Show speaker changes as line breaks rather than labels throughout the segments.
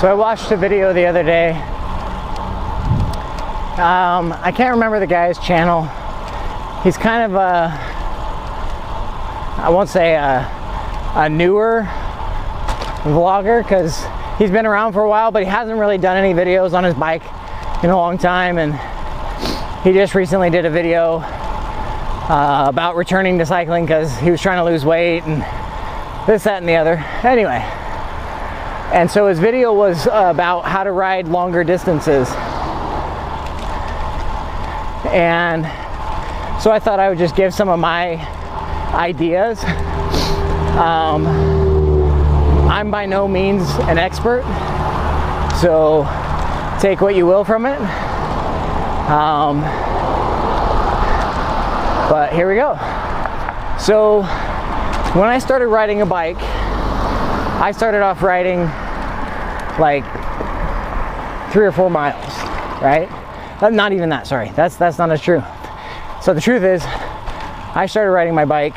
So I watched a video the other day. I can't remember the guy's channel. He's kind of I won't say a newer vlogger, because he's been around for a while, but he hasn't really done any videos on his bike in a long time. And he just recently did a video about returning to cycling because he was trying to lose weight and this, that, and the other. Anyway, and so his video was about how to ride longer distances. And so I thought I would just give some of my ideas. I'm by no means an expert, so take what you will from it. But here we go. So when I started riding a bike, I started off riding like 3 or 4 miles, right? Not even that, sorry. That's not as true. So the truth is, I started riding my bike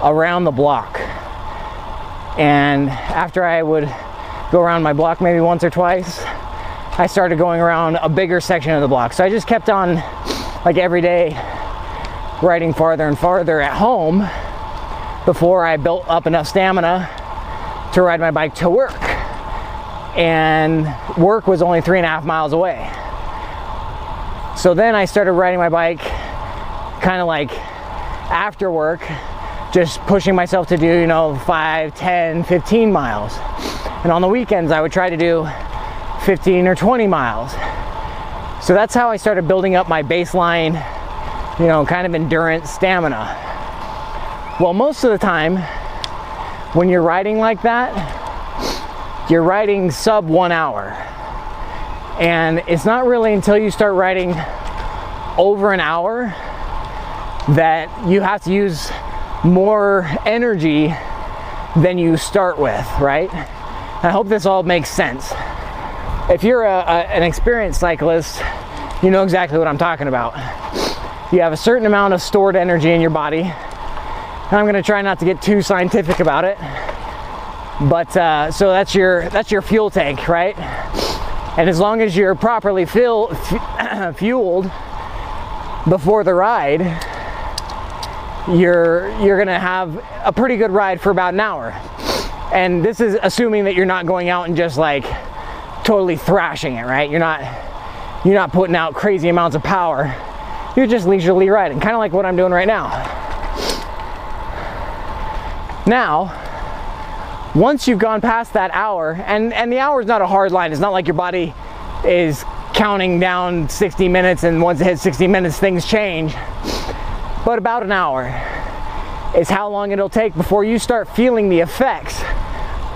around the block. And after I would go around my block maybe once or twice, I started going around a bigger section of the block. So I just kept on, like, every day riding farther and farther at home before I built up enough stamina to ride my bike to work. And work was only 3.5 miles away. So then I started riding my bike kind of like after work, just pushing myself to do, you know, 5, 10, 15 miles. And on the weekends, I would try to do 15 or 20 miles. So that's how I started building up my baseline, you know, kind of endurance stamina. Well, most of the time, when you're riding like that, you're riding sub 1 hour. And it's not really until you start riding over an hour that you have to use more energy than you start with, right? I hope this all makes sense. If you're an experienced cyclist, you know exactly what I'm talking about. You have a certain amount of stored energy in your body. And I'm gonna try not to get too scientific about it. But so that's your fuel tank, right? And as long as you're properly fueled before the ride, you're gonna have a pretty good ride for about an hour. And this is assuming that you're not going out and just like totally thrashing it, right? You're not putting out crazy amounts of power. You're just leisurely riding, kind of like what I'm doing right now. Now, once you've gone past that hour, and the hour is not a hard line. It's not like your body is counting down 60 minutes and once it hits 60 minutes, things change. But about an hour is how long it'll take before you start feeling the effects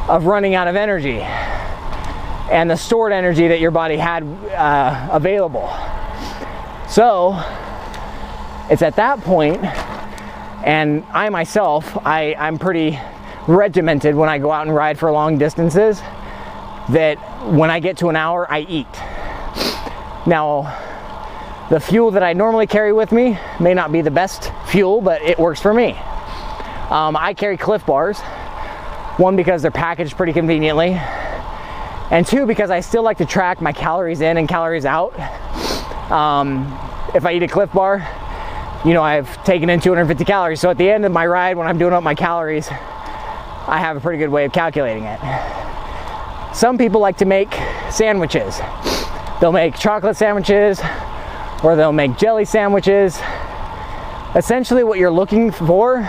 of running out of energy and the stored energy that your body had available. So it's at that point, and I myself, I'm pretty regimented when I go out and ride for long distances, that when I get to an hour, I eat. Now, the fuel that I normally carry with me may not be the best fuel, but it works for me. I carry Cliff Bars. 1, because they're packaged pretty conveniently, and 2, because I still like to track my calories in and calories out. If I eat a Cliff Bar, you know, I've taken in 250 calories. So at the end of my ride, when I'm doing up my calories, I have a pretty good way of calculating it. Some people like to make sandwiches. They'll make chocolate sandwiches, or they'll make jelly sandwiches. Essentially what you're looking for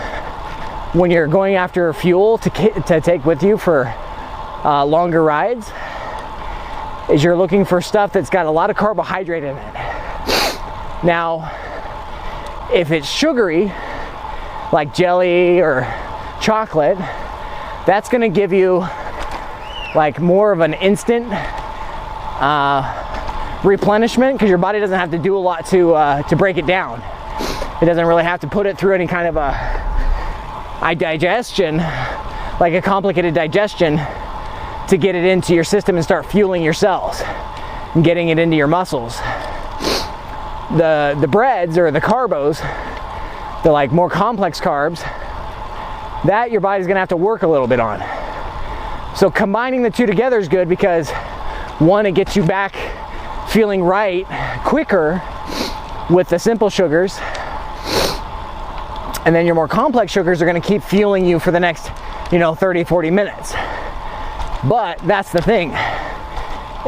when you're going after fuel to take with you for longer rides is you're looking for stuff that's got a lot of carbohydrate in it. Now, if it's sugary, like jelly or chocolate, that's gonna give you like more of an instant replenishment, because your body doesn't have to do a lot to break it down. It doesn't really have to put it through any kind of a digestion, like a complicated digestion, to get it into your system and start fueling your cells and getting it into your muscles. The breads or the carbos, the like more complex carbs, that your body's gonna have to work a little bit on. So combining the two together is good because one, it gets you back feeling right quicker with the simple sugars, and then your more complex sugars are going to keep fueling you for the next 30-40 minutes. But that's the thing,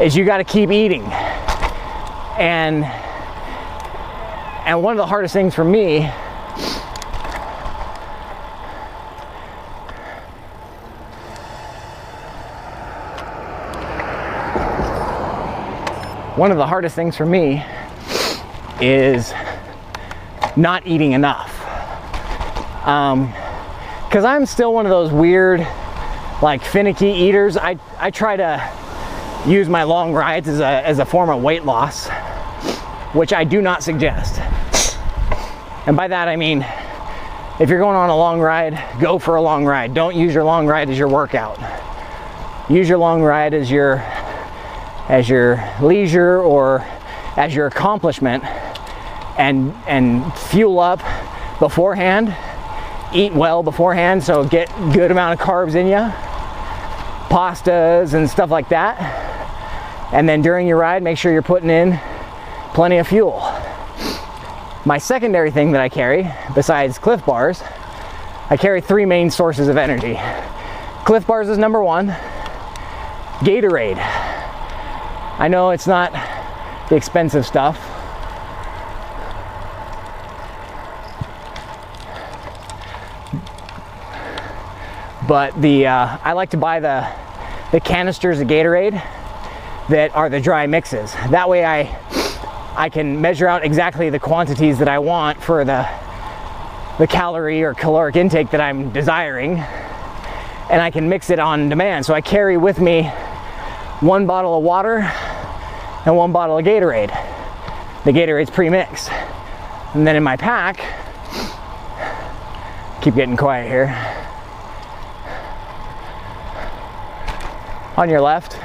is you got to keep eating. And one of the hardest things for me is not eating enough. Because I'm still one of those weird, like, finicky eaters. I try to use my long rides as a form of weight loss, which I do not suggest. And by that I mean, if you're going on a long ride, go for a long ride. Don't use your long ride as your workout. Use your long ride as your leisure or as your accomplishment, and fuel up beforehand. Eat well beforehand, so get good amount of carbs in you, pastas and stuff like that. And then during your ride, make sure you're putting in plenty of fuel. My secondary thing that I carry, besides Cliff Bars, I carry 3 main sources of energy. Cliff Bars is number 1. Gatorade. I know it's not the expensive stuff, but I like to buy the canisters of Gatorade that are the dry mixes. That way I can measure out exactly the quantities that I want for the calorie or caloric intake that I'm desiring, and I can mix it on demand. So I carry with me 1 bottle of water and 1 bottle of Gatorade. The Gatorade's pre-mixed. And then in my pack, keep getting quiet here, on your left,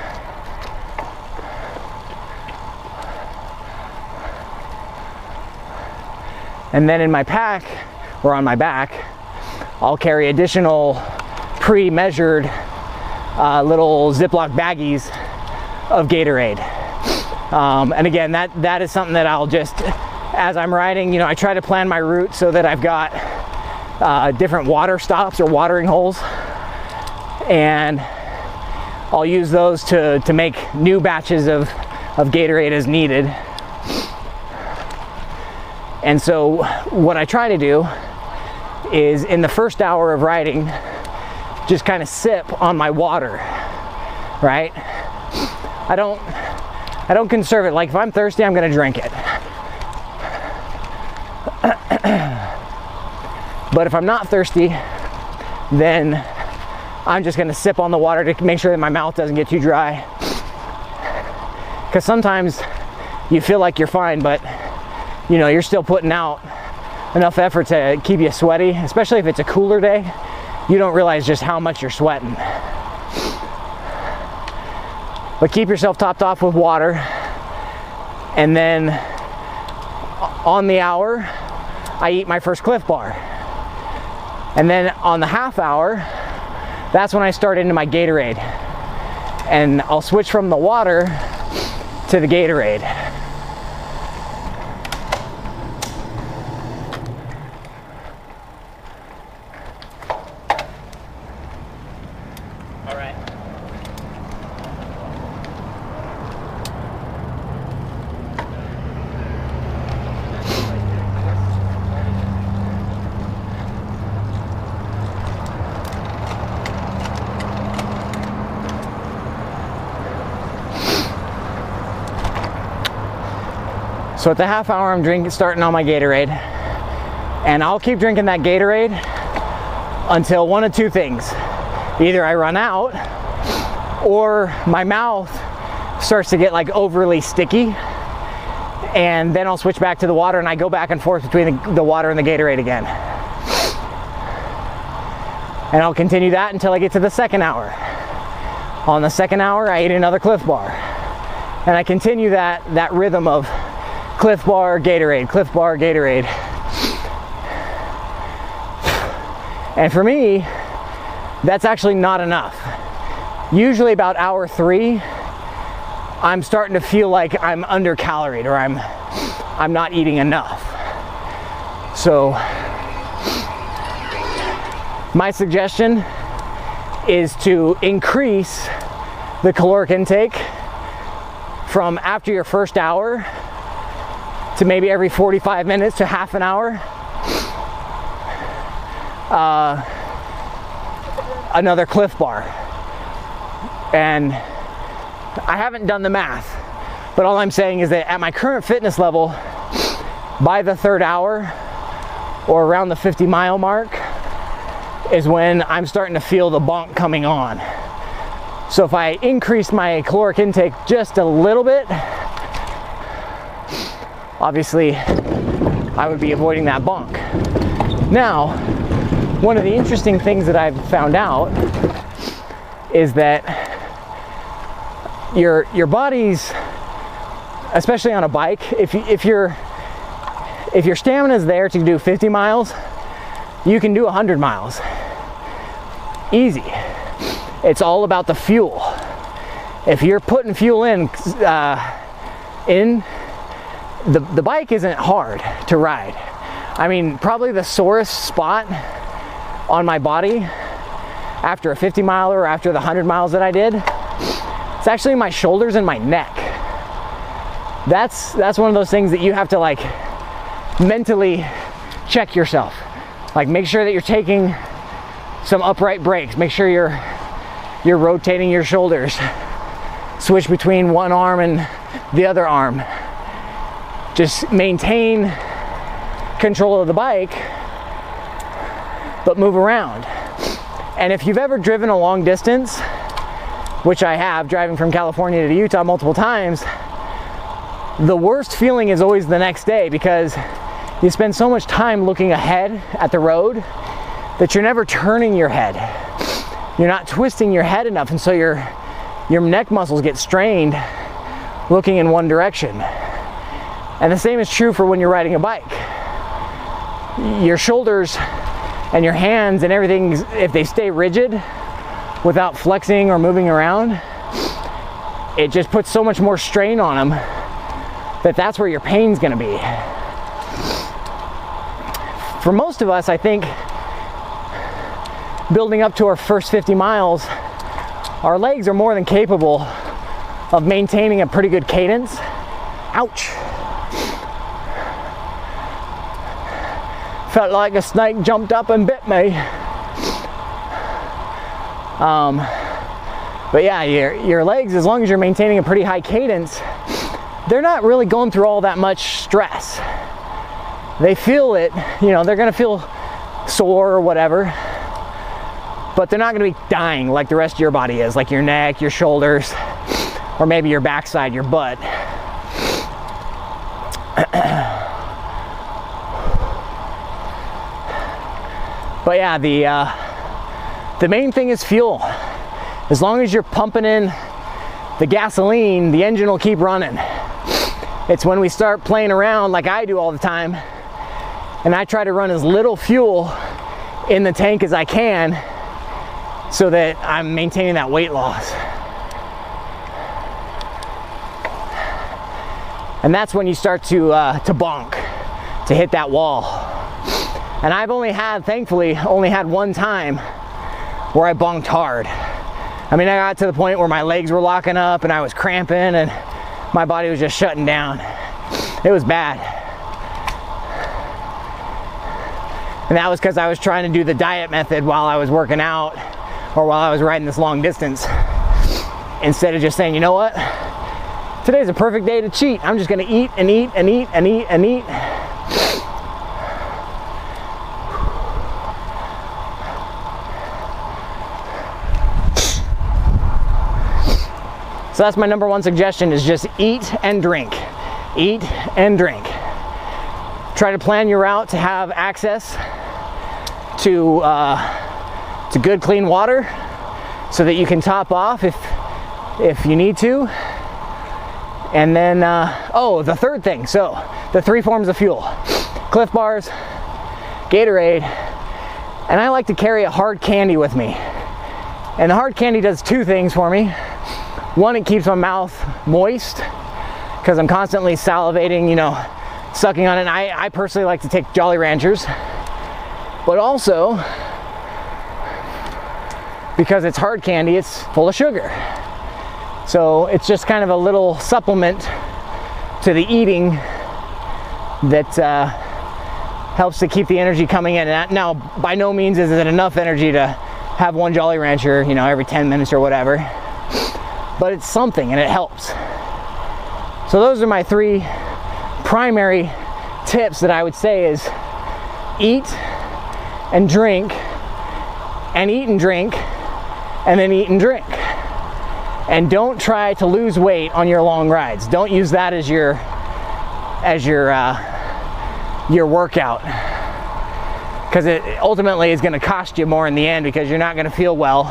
and then in my pack, or on my back, I'll carry additional pre-measured little Ziploc baggies of Gatorade. And again, that is something that I'll just, as I'm riding, I try to plan my route so that I've got different water stops or watering holes, and I'll use those to make new batches of Gatorade as needed. And so what I try to do is, in the first hour of riding, just kind of sip on my water, right? I don't conserve it. Like, if I'm thirsty, I'm gonna drink it. But if I'm not thirsty, then I'm just gonna sip on the water to make sure that my mouth doesn't get too dry. Because sometimes you feel like you're fine, but you're still putting out enough effort to keep you sweaty, especially if it's a cooler day. You don't realize just how much you're sweating. But keep yourself topped off with water, and then on the hour, I eat my first Cliff Bar. And then on the half hour, that's when I start into my Gatorade. And I'll switch from the water to the Gatorade.
All right.
So at the half hour, I'm starting on my Gatorade, and I'll keep drinking that Gatorade until one of 2 things. Either I run out, or my mouth starts to get like overly sticky, and then I'll switch back to the water, and I go back and forth between the water and the Gatorade again. And I'll continue that until I get to the second hour. On the second hour, I eat another Cliff Bar, and I continue that rhythm of Cliff Bar, Gatorade, Cliff Bar, Gatorade. And for me, that's actually not enough. usually about hour 3, I'm starting to feel like I'm undercaloried or I'm not eating enough. So my suggestion is to increase the caloric intake from after your first hour to maybe every 45 minutes to half an hour. Another Cliff Bar. And I haven't done the math, but all I'm saying is that at my current fitness level, by the 3rd hour or around the 50-mile mark is when I'm starting to feel the bonk coming on. So if I increase my caloric intake just a little bit, obviously I would be avoiding that bonk. Now, one of the interesting things that I've found out is that your body's, especially on a bike, if your stamina is there to do 50 miles, you can do 100 miles. Easy. It's all about the fuel. If you're putting fuel in the bike isn't hard to ride. I mean, probably the sorest spot on my body after a 50 miler or after the 100 miles that I did, it's actually my shoulders and my neck. That's one of those things that you have to like mentally check yourself. Like, make sure that you're taking some upright brakes. Make sure you're rotating your shoulders. Switch between one arm and the other arm. Just maintain control of the bike, but move around. And if you've ever driven a long distance, which I have, driving from California to Utah multiple times, the worst feeling is always the next day, because you spend so much time looking ahead at the road that you're never turning your head. You're not twisting your head enough, and so your neck muscles get strained looking in one direction. And the same is true for when you're riding a bike. Your shoulders and your hands and everything, if they stay rigid without flexing or moving around, it just puts so much more strain on them that's where your pain's gonna be. For most of us, I think, building up to our first 50 miles, our legs are more than capable of maintaining a pretty good cadence. Ouch. Felt like a snake jumped up and bit me. But yeah, your legs, as long as you're maintaining a pretty high cadence, they're not really going through all that much stress. They feel it, you know, they're gonna feel sore or whatever, but they're not gonna be dying like the rest of your body is, like your neck, your shoulders, or maybe your backside, your butt. But yeah, the main thing is fuel. As long as you're pumping in the gasoline, the engine will keep running. It's when we start playing around like I do all the time, and I try to run as little fuel in the tank as I can so that I'm maintaining that weight loss. And that's when you start to bonk, to hit that wall. And I've thankfully only had one time where I bonked hard. I mean, I got to the point where my legs were locking up and I was cramping and my body was just shutting down. It was bad. And that was because I was trying to do the diet method while I was working out or while I was riding this long distance, instead of just saying, you know what, today's a perfect day to cheat. I'm just gonna eat and eat and eat and eat and eat. So that's my number one suggestion, is just eat and drink. Eat and drink. Try to plan your route to have access to good clean water so that you can top off if you need to. And then, the third thing, so the 3 forms of fuel: Cliff Bars, Gatorade, and I like to carry a hard candy with me. And the hard candy does two things for me. One, it keeps my mouth moist because I'm constantly salivating, you know, sucking on it. And I personally like to take Jolly Ranchers, but also because it's hard candy, it's full of sugar. So it's just kind of a little supplement to the eating that helps to keep the energy coming in. And now, by no means is it enough energy to have one Jolly Rancher, you know, every 10 minutes or whatever, but it's something and it helps. So those are my 3 primary tips that I would say is eat and drink, and eat and drink, and then eat and drink. And don't try to lose weight on your long rides. Don't use that as your workout, because it ultimately is going to cost you more in the end, because you're not going to feel well.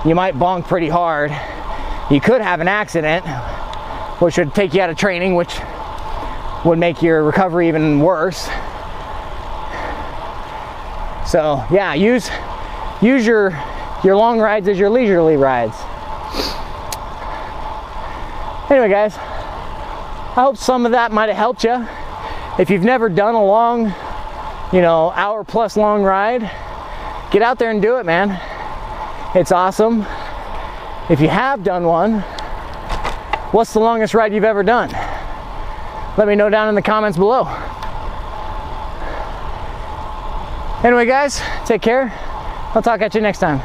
You might bonk pretty hard. You could have an accident, which would take you out of training, which would make your recovery even worse. So yeah, use your long rides as your leisurely rides. Anyway guys, I hope some of that might have helped you. If you've never done a long, you know, hour-plus long ride, get out there and do it, man. It's awesome. If you have done one, what's the longest ride you've ever done? Let me know down in the comments below. Anyway guys, take care. I'll talk at you next time.